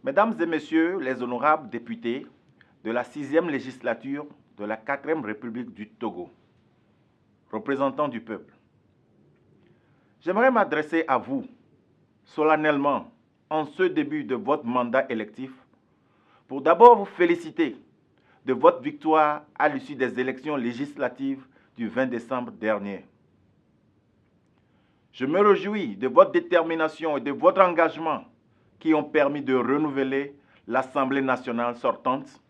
Mesdames et Messieurs les honorables députés de la 6e législature de la 4e République du Togo, représentants du peuple, j'aimerais m'adresser à vous solennellement en ce début de votre mandat électif pour d'abord vous féliciter de votre victoire à l'issue des élections législatives du 20 décembre dernier. Je me réjouis de votre détermination et de votre engagement qui ont permis de renouveler l'Assemblée nationale sortante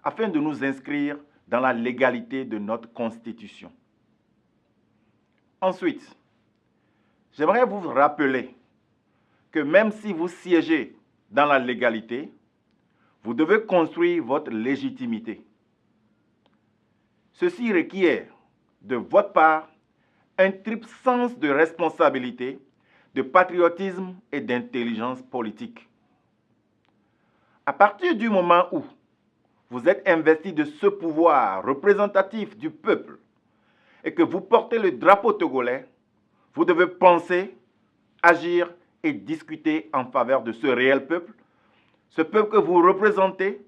afin de nous inscrire dans la légalité de notre Constitution. Ensuite, j'aimerais vous rappeler que même si vous siégez dans la légalité, vous devez construire votre légitimité. Ceci requiert de votre part un triple sens de responsabilité, de patriotisme et d'intelligence politique. À partir du moment où vous êtes investi de ce pouvoir représentatif du peuple et que vous portez le drapeau togolais, vous devez penser, agir et discuter en faveur de ce réel peuple, ce peuple que vous représentez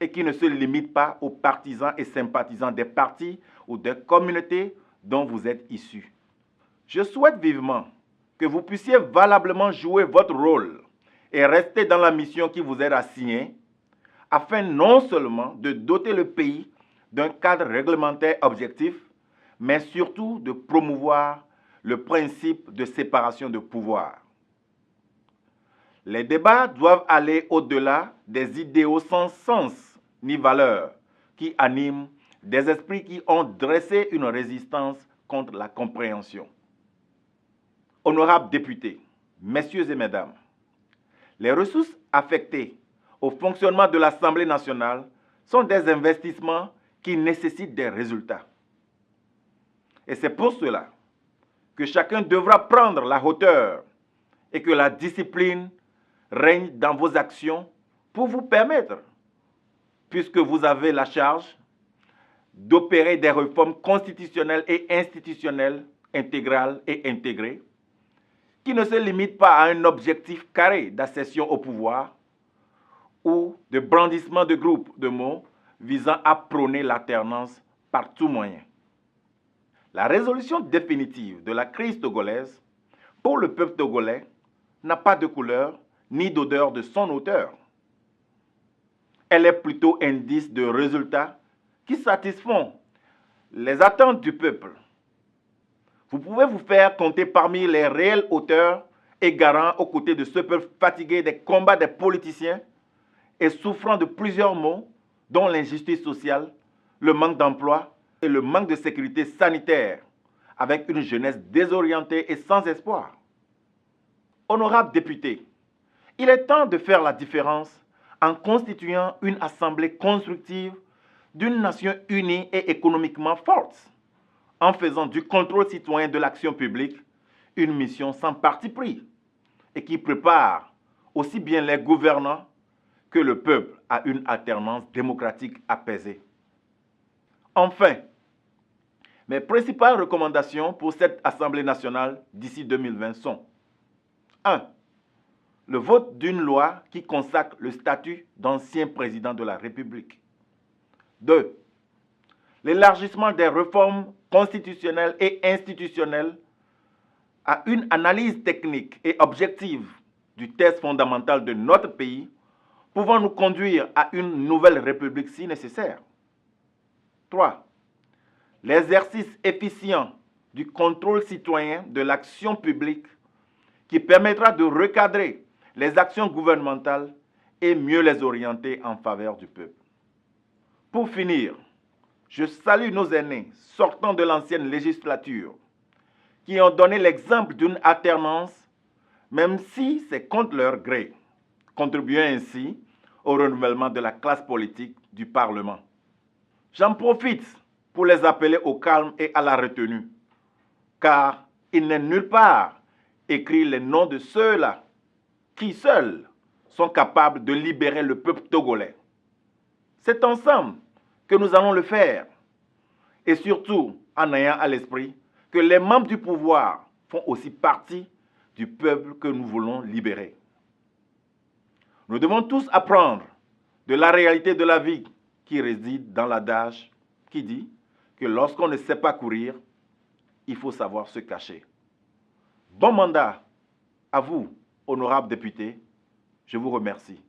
et qui ne se limite pas aux partisans et sympathisants des partis ou des communautés dont vous êtes issus. Je souhaite vivement que vous puissiez valablement jouer votre rôle et rester dans la mission qui vous est assignée, afin non seulement de doter le pays d'un cadre réglementaire objectif, mais surtout de promouvoir le principe de séparation de pouvoir. Les débats doivent aller au-delà des idéaux sans sens ni valeur qui animent des esprits qui ont dressé une résistance contre la compréhension. Honorables députés, messieurs et mesdames, les ressources affectées au fonctionnement de l'Assemblée nationale sont des investissements qui nécessitent des résultats. Et c'est pour cela que chacun devra prendre la hauteur et que la discipline règne dans vos actions pour vous permettre, puisque vous avez la charge d'opérer des réformes constitutionnelles et institutionnelles intégrales et intégrées, qui ne se limitent pas à un objectif carré d'accession au pouvoir ou de brandissement de groupes de mots visant à prôner l'alternance par tout moyen. La résolution définitive de la crise togolaise pour le peuple togolais n'a pas de couleur ni d'odeur de son auteur. Elle est plutôt indice de résultats qui satisfont les attentes du peuple. Vous pouvez vous faire compter parmi les réels auteurs et garants aux côtés de ce peuple fatigué des combats des politiciens et souffrant de plusieurs maux, dont l'injustice sociale, le manque d'emploi et le manque de sécurité sanitaire, avec une jeunesse désorientée et sans espoir. Honorables députés, il est temps de faire la différence en constituant une assemblée constructive d'une nation unie et économiquement forte, en faisant du contrôle citoyen de l'action publique une mission sans parti pris et qui prépare aussi bien les gouvernants que le peuple à une alternance démocratique apaisée. Enfin, mes principales recommandations pour cette Assemblée nationale d'ici 2020 sont 1. Le vote d'une loi qui consacre le statut d'ancien président de la République. 2. L'élargissement des réformes constitutionnelles et institutionnelles à une analyse technique et objective du test fondamental de notre pays, pouvant nous conduire à une nouvelle république si nécessaire. 3. L'exercice efficient du contrôle citoyen de l'action publique qui permettra de recadrer les actions gouvernementales et mieux les orienter en faveur du peuple. Pour finir, je salue nos aînés sortant de l'ancienne législature qui ont donné l'exemple d'une alternance, même si c'est contre leur gré, contribuant ainsi au renouvellement de la classe politique du Parlement. J'en profite pour les appeler au calme et à la retenue, car il n'est nulle part écrit les noms de ceux-là qui seuls sont capables de libérer le peuple togolais. C'est ensemble que nous allons le faire, et surtout en ayant à l'esprit que les membres du pouvoir font aussi partie du peuple que nous voulons libérer. Nous devons tous apprendre de la réalité de la vie qui réside dans l'adage qui dit que lorsqu'on ne sait pas courir, il faut savoir se cacher. Bon mandat à vous, honorables députés. Je vous remercie.